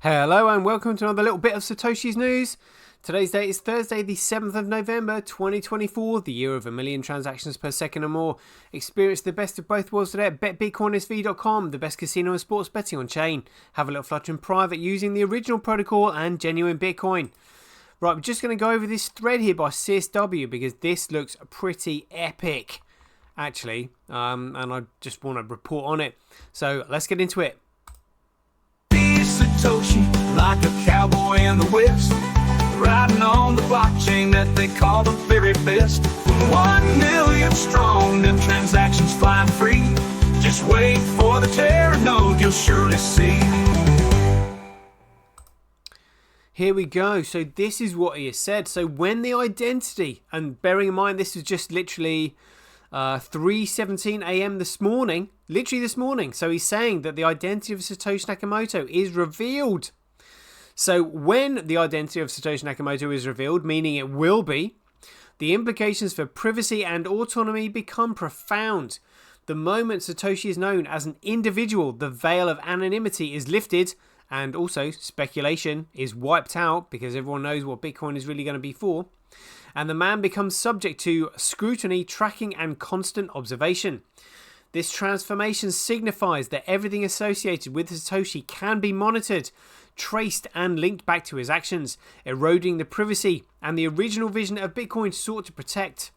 Hello and welcome to another little bit of Satoshi's news. Today's date is Thursday, the 7th of November, 2024, the year of a million transactions per second or more. Experience the best of both worlds today at betbitcoinsv.com, the best casino and sports betting on chain. Have a little flutter in private using the original protocol and genuine Bitcoin. Right, we're just going to go over this thread here by CSW because this looks pretty epic, actually, and I just want to report on it. So let's get into it. Satoshi, like a cowboy in the West, riding on the blockchain that they call the very best. 1 million strong, them transactions flying free. Just wait for the Terra node, you'll surely see. Here we go. So this is what he has said. So when the identity, and bearing in mind this is just literally 3:17 a.m. this morning, literally this morning. So he's saying that the identity of Satoshi Nakamoto is revealed. So when the identity of Satoshi Nakamoto is revealed, meaning it will be, the implications for privacy and autonomy become profound. The moment Satoshi is known as an individual, the veil of anonymity is lifted, and also speculation is wiped out because everyone knows what Bitcoin is really going to be for. And the man becomes subject to scrutiny, tracking, and constant observation. This transformation signifies that everything associated with Satoshi can be monitored, traced, and linked back to his actions, eroding the privacy and the original vision of Bitcoin sought to protect.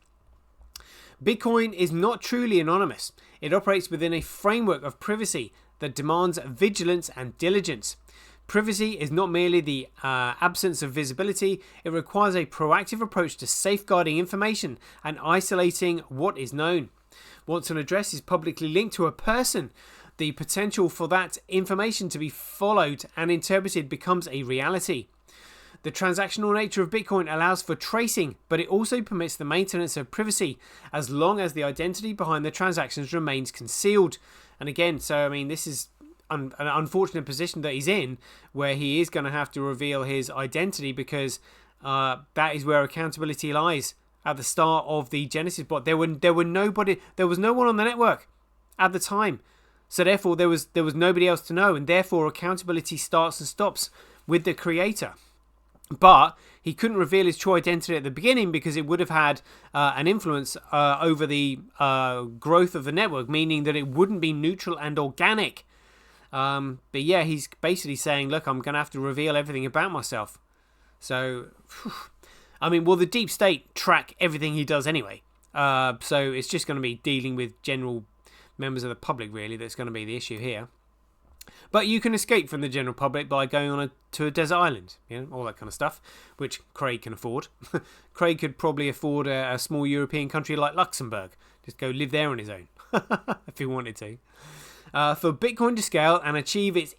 Bitcoin is not truly anonymous. It operates within a framework of privacy that demands vigilance and diligence. Privacy is not merely the absence of visibility, it requires a proactive approach to safeguarding information and isolating what is known. Once an address is publicly linked to a person, the potential for that information to be followed and interpreted becomes a reality. The transactional nature of Bitcoin allows for tracing, but it also permits the maintenance of privacy as long as the identity behind the transactions remains concealed. And again, so I mean, this is an unfortunate position that he's in, where he is going to have to reveal his identity because that is where accountability lies. At the start of the Genesis bot, there was no one on the network at the time, so therefore there was nobody else to know, and therefore accountability starts and stops with the creator. But he couldn't reveal his true identity at the beginning because it would have had an influence over the growth of the network, meaning that it wouldn't be neutral and organic. But yeah, he's basically saying, look, I'm going to have to reveal everything about myself. So, I mean, well, the deep state track everything he does anyway. So it's just going to be dealing with general members of the public, really, that's going to be the issue here. But you can escape from the general public by going to a desert island, all that kind of stuff, which Craig can afford. Craig could probably afford a small European country like Luxembourg. Just go live there on his own, if he wanted to. For Bitcoin to scale and achieve its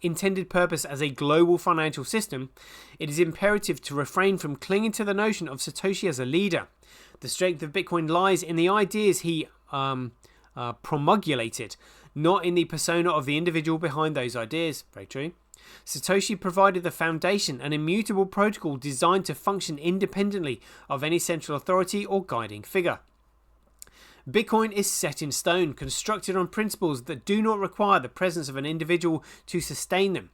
intended purpose as a global financial system, it is imperative to refrain from clinging to the notion of Satoshi as a leader. The strength of Bitcoin lies in the ideas he promulgated, not in the persona of the individual behind those ideas. Very true. Satoshi provided the foundation, an immutable protocol designed to function independently of any central authority or guiding figure. Bitcoin is set in stone, constructed on principles that do not require the presence of an individual to sustain them.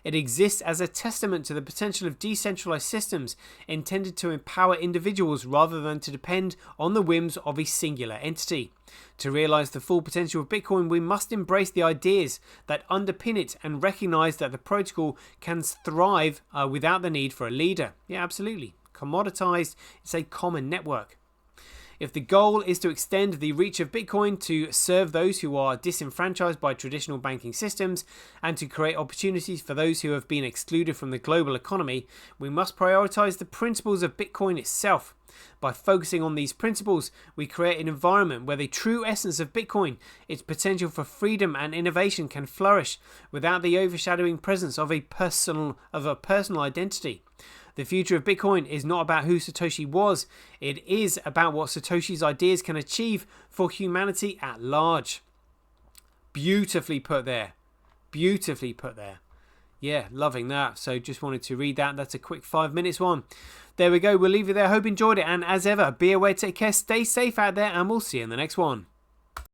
It exists as a testament to the potential of decentralized systems intended to empower individuals rather than to depend on the whims of a singular entity. To realize the full potential of Bitcoin, we must embrace the ideas that underpin it and recognize that the protocol can thrive without the need for a leader. Yeah, absolutely. Commoditized, it's a common network. If the goal is to extend the reach of Bitcoin to serve those who are disenfranchised by traditional banking systems and to create opportunities for those who have been excluded from the global economy, we must prioritize the principles of Bitcoin itself. By focusing on these principles, we create an environment where the true essence of Bitcoin, its potential for freedom and innovation, can flourish without the overshadowing presence of a personal identity. The future of Bitcoin is not about who Satoshi was, it is about what Satoshi's ideas can achieve for humanity at large. Beautifully put there. Beautifully put there. Yeah, loving that. So just wanted to read that. That's a quick 5 minutes one. There we go. We'll leave it there. Hope you enjoyed it. And as ever, be aware, take care, stay safe out there, and we'll see you in the next one.